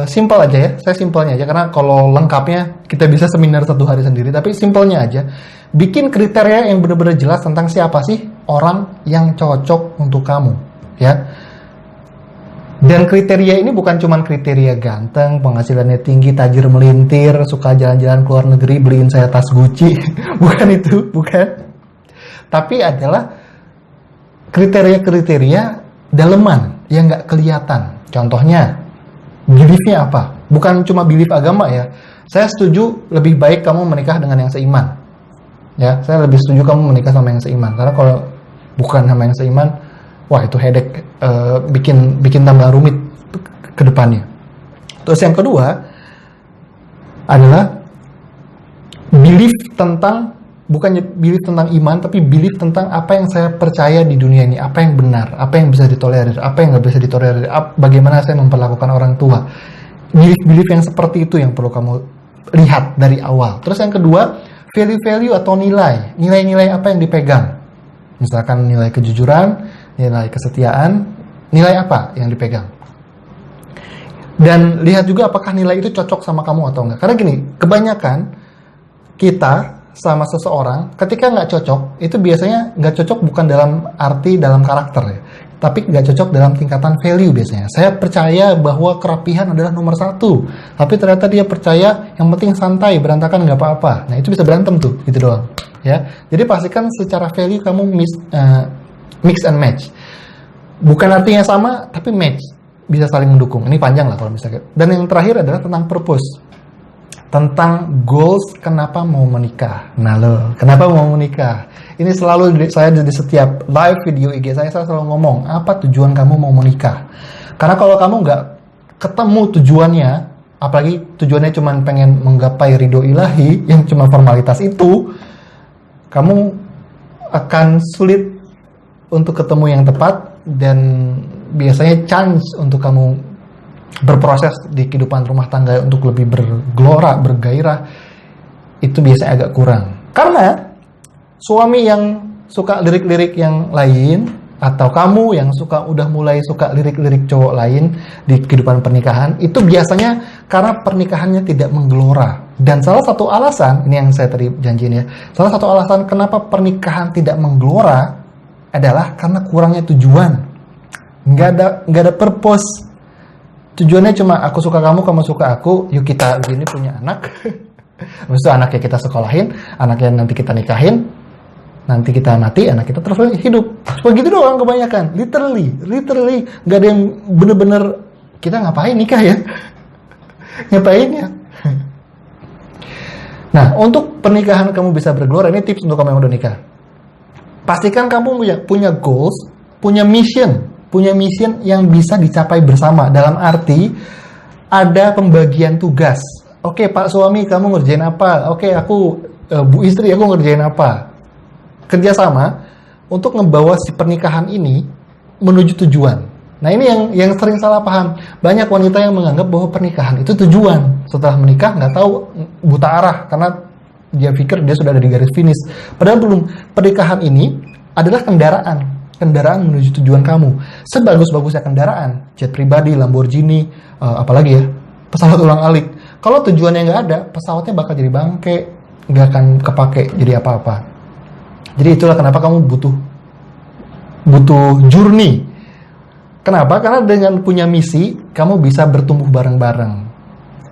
Simple aja ya, saya simpelnya aja, karena kalau lengkapnya kita bisa seminar 1 hari sendiri, tapi simpelnya aja, bikin kriteria yang benar-benar jelas tentang siapa sih orang yang cocok untuk kamu ya. Dan kriteria ini bukan cuma kriteria ganteng, penghasilannya tinggi, tajir melintir, suka jalan-jalan ke luar negeri, beliin saya tas Gucci. Bukan itu, bukan. Tapi adalah kriteria-kriteria daleman yang nggak kelihatan. Contohnya, beliefnya apa? Bukan cuma belief agama ya. Saya setuju lebih baik kamu menikah dengan yang seiman. Ya, saya lebih setuju kamu menikah sama yang seiman. Karena kalau bukan sama yang seiman, wah itu headache, bikin tambah rumit ke depannya. Terus yang kedua adalah belief tentang, bukan belief tentang iman, tapi belief tentang apa yang saya percaya di dunia ini, apa yang benar, apa yang bisa ditolerir, apa yang nggak bisa ditolerir, bagaimana saya memperlakukan orang tua. Belief yang seperti itu yang perlu kamu lihat dari awal. Terus yang kedua, value atau nilai-nilai apa yang dipegang. Misalkan nilai kejujuran, nilai kesetiaan, nilai apa yang dipegang. Dan lihat juga apakah nilai itu cocok sama kamu atau enggak. Karena gini, kebanyakan kita sama seseorang, ketika nggak cocok, itu biasanya nggak cocok bukan dalam arti dalam karakter ya, tapi nggak cocok dalam tingkatan value biasanya. Saya percaya bahwa kerapihan adalah nomor satu, tapi ternyata dia percaya yang penting santai, berantakan nggak apa-apa. Nah itu bisa berantem tuh, gitu doang. Ya, jadi pastikan secara value kamu mix and match. Bukan artinya sama, tapi match, bisa saling mendukung. Ini panjang lah kalau misalnya. Dan yang terakhir adalah tentang purpose. Tentang goals, kenapa mau menikah. Nah lo, kenapa mau menikah? Ini selalu saya di setiap live video IG saya selalu ngomong, apa tujuan kamu mau menikah? Karena kalau kamu nggak ketemu tujuannya, apalagi tujuannya cuma pengen menggapai ridho ilahi, yang cuma formalitas itu, kamu akan sulit untuk ketemu yang tepat, dan biasanya chance untuk kamu berproses di kehidupan rumah tangga untuk lebih bergelora, bergairah, itu biasanya agak kurang. Karena suami yang suka lirik-lirik yang lain, atau kamu yang udah mulai suka lirik-lirik cowok lain di kehidupan pernikahan, itu biasanya karena pernikahannya tidak menggelora. Dan salah satu alasan, ini yang saya tadi janjiin ya, salah satu alasan kenapa pernikahan tidak menggelora adalah karena kurangnya tujuan. Nggak ada purpose. Tujuannya cuma aku suka kamu, kamu suka aku, yuk kita begini punya anak. Habis itu anaknya kita sekolahin, anaknya nanti kita nikahin, nanti kita mati, anak kita terus hidup. Cuma gitu doang kebanyakan. Literally nggak ada yang bener-bener kita ngapain nikah ya? Ngapain ya? Nah, untuk pernikahan kamu bisa bergelora, ini tips untuk kamu yang udah nikah. Pastikan kamu punya goals, punya mission yang bisa dicapai bersama. Dalam arti ada pembagian tugas. Oke, Pak suami kamu ngerjain apa? Oke, aku Bu istri aku ngerjain apa? Kerjasama untuk ngebawa si pernikahan ini menuju tujuan. Nah ini yang sering salah paham. Banyak wanita yang menganggap bahwa pernikahan itu tujuan. Setelah menikah nggak tahu, buta arah karena dia pikir dia sudah ada di garis finish. Padahal belum. Pernikahan ini adalah kendaraan menuju tujuan kamu. Sebagus-bagusnya kendaraan, jet pribadi, Lamborghini, apalagi ya, pesawat ulang-alik. Kalau tujuannya nggak ada, pesawatnya bakal jadi bangke, nggak akan kepake jadi apa-apa. Jadi itulah kenapa kamu butuh journey. Kenapa? Karena dengan punya misi, kamu bisa bertumbuh bareng-bareng.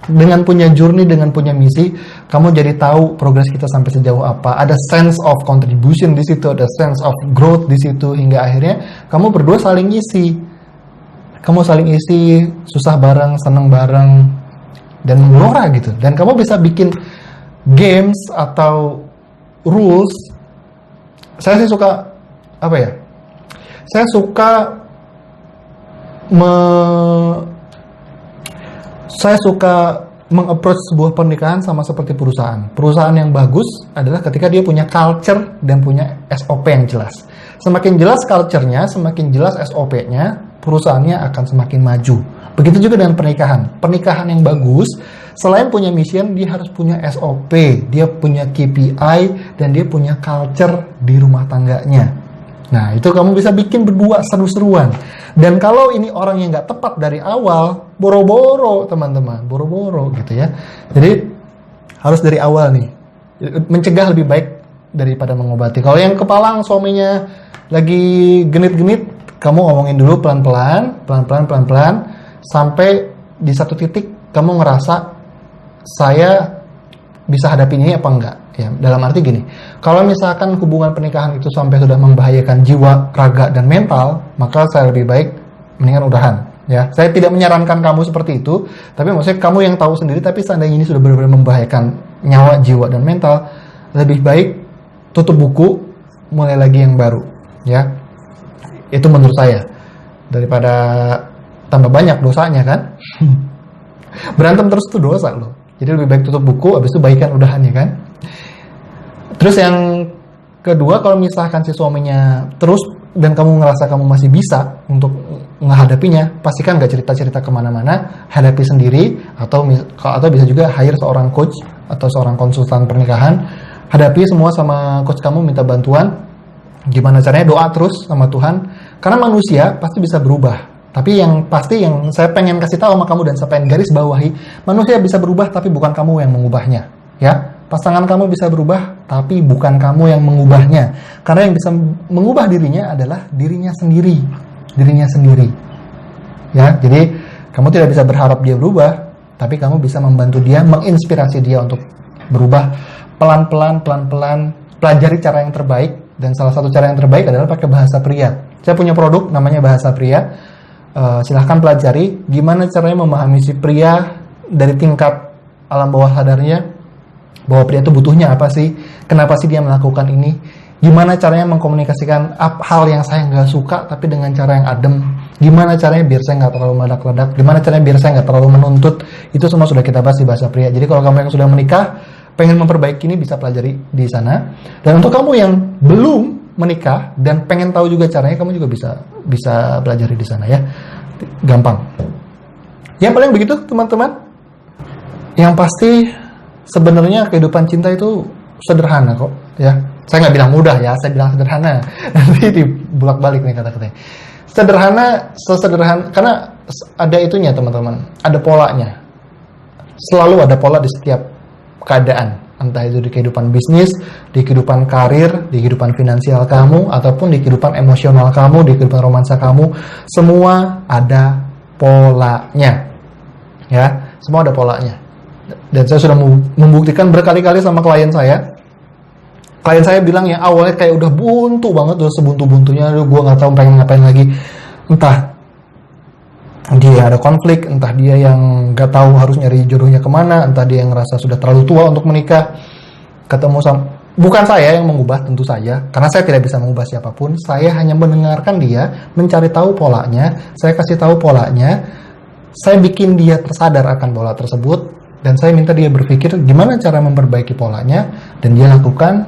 Dengan punya journey, dengan punya misi, kamu jadi tahu progres kita sampai sejauh apa. Ada sense of contribution di situ, ada sense of growth di situ, hingga akhirnya kamu berdua saling isi. Kamu saling isi, susah bareng, seneng bareng, dan menggelora gitu. Dan kamu bisa bikin games atau rules. Saya sih suka apa ya? Saya suka meng-approach sebuah pernikahan sama seperti perusahaan. Perusahaan yang bagus adalah ketika dia punya culture dan punya SOP yang jelas. Semakin jelas culture-nya, semakin jelas SOP-nya, perusahaannya akan semakin maju. Begitu juga dengan pernikahan. Pernikahan yang bagus, selain punya mission, dia harus punya SOP, dia punya KPI, dan dia punya culture di rumah tangganya. Nah, itu kamu bisa bikin berdua seru-seruan. Dan kalau ini orang yang nggak tepat dari awal, boro-boro teman-teman, boro-boro gitu ya. Jadi harus dari awal nih. Mencegah lebih baik daripada mengobati. Kalau yang kepalang suaminya lagi genit-genit, kamu ngomongin dulu pelan-pelan, sampai di satu titik kamu ngerasa saya bisa hadapin ini apa enggak. Ya, dalam arti gini, kalau misalkan hubungan pernikahan itu sampai sudah membahayakan jiwa, raga, dan mental, maka saya lebih baik mendingan udahan. Ya, saya tidak menyarankan kamu seperti itu, tapi maksudnya kamu yang tahu sendiri. Tapi seandainya ini sudah benar-benar membahayakan nyawa, jiwa, dan mental, lebih baik tutup buku, mulai lagi yang baru. Ya, itu menurut saya, daripada tambah banyak dosanya kan. Berantem terus itu dosa loh. Jadi lebih baik tutup buku, habis itu baikan udahan ya kan. Terus yang kedua, kalau misalkan si suaminya terus dan kamu ngerasa kamu masih bisa untuk menghadapinya, pastikan gak cerita-cerita kemana-mana, hadapi sendiri, atau bisa juga hire seorang coach atau seorang konsultan pernikahan, hadapi semua sama coach kamu, minta bantuan, gimana caranya, doa terus sama Tuhan, karena manusia pasti bisa berubah. Tapi yang pasti yang saya pengen kasih tahu sama kamu dan saya pengen garis bawahi, manusia bisa berubah tapi bukan kamu yang mengubahnya, ya. Pasangan kamu bisa berubah, tapi bukan kamu yang mengubahnya. Karena yang bisa mengubah dirinya adalah dirinya sendiri. Dirinya sendiri. Ya, jadi kamu tidak bisa berharap dia berubah, tapi kamu bisa membantu dia, menginspirasi dia untuk berubah pelan-pelan, pelajari cara yang terbaik. Dan salah satu cara yang terbaik adalah pakai bahasa pria. Saya punya produk namanya Bahasa Pria. Silahkan pelajari gimana caranya memahami si pria dari tingkat alam bawah sadarnya, bahwa pria itu butuhnya apa sih, kenapa sih dia melakukan ini, gimana caranya mengkomunikasikan hal yang saya nggak suka tapi dengan cara yang adem, gimana caranya biar saya nggak terlalu meledak-ledak, gimana caranya biar saya nggak terlalu menuntut. Itu semua sudah kita bahas di Bahasa Pria. Jadi kalau kamu yang sudah menikah pengen memperbaiki ini, bisa pelajari di sana. Dan untuk kamu yang belum menikah dan pengen tahu juga caranya, kamu juga bisa pelajari di sana ya. Gampang. Yang paling begitu teman-teman. Yang pasti sebenarnya kehidupan cinta itu sederhana kok ya. Saya nggak bilang mudah ya, saya bilang sederhana. Nanti dibulak-balik nih kata-katanya. Sesederhana karena ada itunya teman-teman, ada polanya. Selalu ada pola di setiap keadaan, entah itu di kehidupan bisnis, di kehidupan karir, di kehidupan finansial kamu, ataupun di kehidupan emosional kamu, di kehidupan romansa kamu, semua ada polanya. Ya, semua ada polanya. Dan saya sudah membuktikan berkali-kali sama klien saya. Klien saya bilang yang awalnya kayak udah buntu banget, udah sebuntu-buntunya, gue nggak tahu pengen ngapain lagi. Entah dia ada konflik, entah dia yang nggak tahu harus nyari jodohnya kemana, entah dia yang ngerasa sudah terlalu tua untuk menikah. Ketemu sama, bukan saya yang mengubah tentu saja, karena saya tidak bisa mengubah siapapun. Saya hanya mendengarkan dia, mencari tahu polanya, saya kasih tahu polanya, saya bikin dia tersadar akan pola tersebut, dan saya minta dia berpikir gimana cara memperbaiki polanya, dan dia lakukan,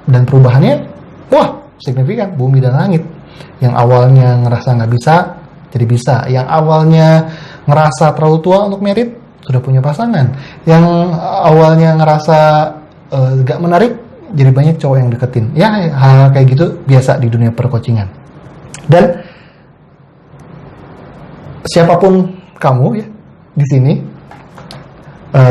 dan perubahannya, wah, signifikan, bumi dan langit. Yang awalnya ngerasa nggak bisa, jadi bisa. Yang awalnya ngerasa terlalu tua untuk merit, sudah punya pasangan. Yang awalnya ngerasa gak menarik, jadi banyak cowok yang deketin. Ya, hal kayak gitu biasa di dunia percoachingan. Dan siapapun kamu ya di sini,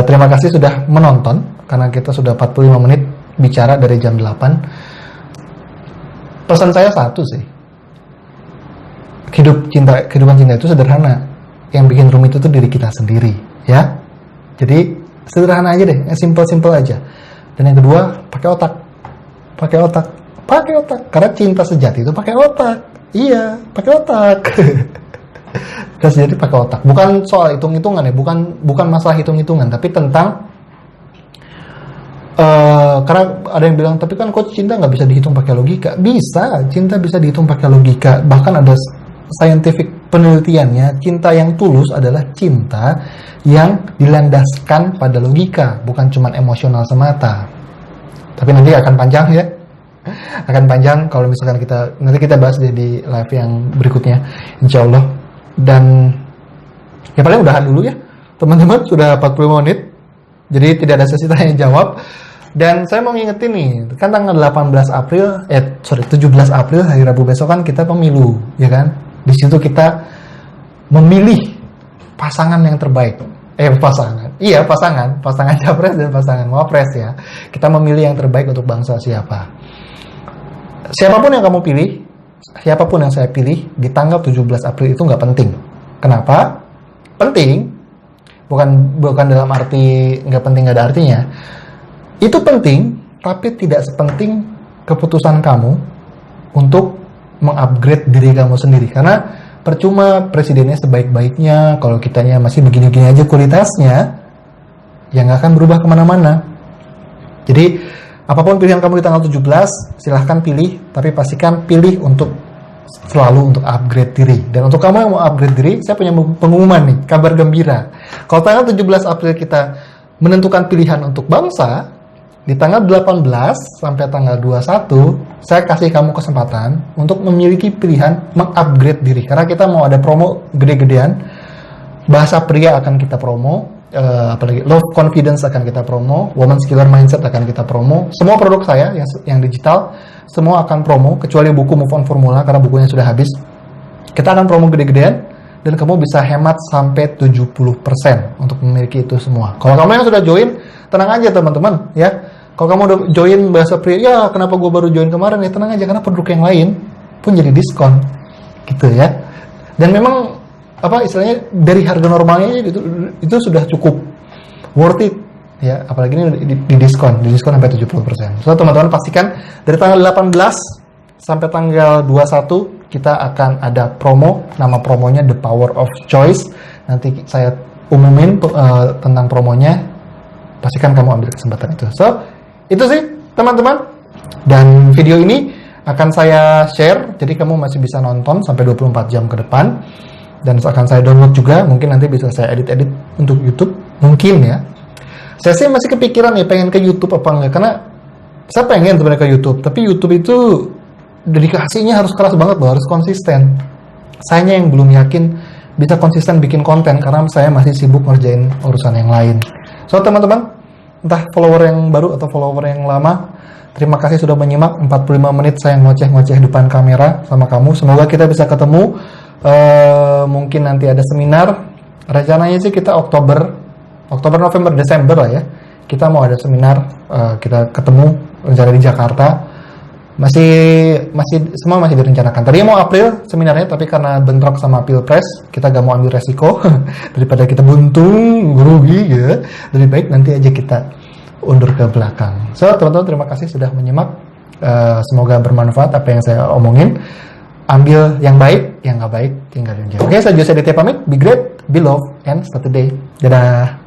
terima kasih sudah menonton, karena kita sudah 45 menit bicara dari jam 8. Pesan saya satu sih, kehidupan cinta itu sederhana. Yang bikin rumit itu diri kita sendiri, ya. Jadi sederhana aja deh, simple aja. Dan yang kedua, pakai otak. Karena cinta sejati itu pakai otak. Iya, pakai otak. Cinta sejati pakai otak. Bukan soal hitung-hitungan ya, bukan masalah hitung-hitungan, tapi tentang karena ada yang bilang, tapi kan coach, cinta nggak bisa dihitung pakai logika. Bisa, cinta bisa dihitung pakai logika. Bahkan ada scientific penelitiannya, cinta yang tulus adalah cinta yang dilandaskan pada logika, bukan cuma emosional semata. Tapi nanti akan panjang ya, akan panjang kalau misalkan nanti kita bahas di live yang berikutnya, insya Allah. Dan ya paling udahan dulu ya teman-teman, sudah 45 menit, jadi tidak ada sesi tanya jawab. Dan saya mau ngingetin nih, kan tanggal 17 April hari Rabu besok kan kita pemilu, ya kan? Di situ kita memilih pasangan yang terbaik. Pasangan capres dan pasangan wapres ya. Kita memilih yang terbaik untuk bangsa siapa. Siapapun yang kamu pilih, siapapun yang saya pilih di tanggal 17 April itu nggak penting. Kenapa? Penting. Bukan dalam arti nggak penting nggak ada artinya. Itu penting, tapi tidak sepenting keputusan kamu untuk mengupgrade diri kamu sendiri. Karena percuma presidennya sebaik-baiknya, kalau kitanya masih begini-gini aja kualitasnya, ya nggak akan berubah kemana-mana. Jadi, apapun pilihan kamu di tanggal 17, silahkan pilih, tapi pastikan pilih untuk selalu untuk upgrade diri. Dan untuk kamu yang mau upgrade diri, saya punya pengumuman nih, kabar gembira. Kalau tanggal 17 April kita menentukan pilihan untuk bangsa, di tanggal 18 sampai tanggal 21, saya kasih kamu kesempatan untuk memiliki pilihan mengupgrade diri. Karena kita mau ada promo gede-gedean. Bahasa Pria akan kita promo, apalagi Love Confidence akan kita promo, Woman Killer Mindset akan kita promo. Semua produk saya yang digital, semua akan promo, kecuali buku Move On Formula, karena bukunya sudah habis. Kita akan promo gede-gedean, dan kamu bisa hemat sampai 70% untuk memiliki itu semua. Kalau kamu yang sudah join, tenang aja teman-teman, ya. Kalau kamu udah join bahasa pria, ya kenapa gue baru join kemarin, ya tenang aja, karena produk yang lain pun jadi diskon, gitu ya. Dan memang apa istilahnya dari harga normalnya itu sudah cukup worth it ya, apalagi ini di diskon sampai 70%. So teman-teman pastikan dari tanggal 18 sampai tanggal 21 kita akan ada promo, nama promonya The Power of Choice. Nanti saya umumin tentang promonya, pastikan kamu ambil kesempatan itu. So itu sih teman-teman, dan video ini akan saya share, jadi kamu masih bisa nonton sampai 24 jam ke depan, dan akan saya download juga, mungkin nanti bisa saya edit-edit untuk YouTube, mungkin ya. Saya sih masih kepikiran nih pengen ke YouTube apa enggak, karena saya pengen sebenarnya ke YouTube, tapi YouTube itu dedikasinya harus keras banget loh, harus konsisten. Sayanya yang belum yakin bisa konsisten bikin konten, karena saya masih sibuk ngerjain urusan yang lain. So teman-teman, entah follower yang baru atau follower yang lama, terima kasih sudah menyimak 45 menit saya ngoceh-ngoceh depan kamera sama kamu. Semoga kita bisa ketemu, mungkin nanti ada seminar. Rencananya sih kita Oktober, November, Desember lah ya. Kita mau ada seminar, kita ketemu rencana di Jakarta. Semua masih direncanakan. Tadinya mau April seminarnya, tapi karena bentrok sama Pilpres, kita gak mau ambil resiko daripada kita buntung, rugi ya. Lebih baik nanti aja kita undur ke belakang. So teman-teman, terima kasih sudah menyimak. Semoga bermanfaat apa yang saya omongin. Ambil yang baik, yang gak baik tinggalin aja. Oke, saya Jose Aditya pamit. Be great, be love, and start the day. Dadah.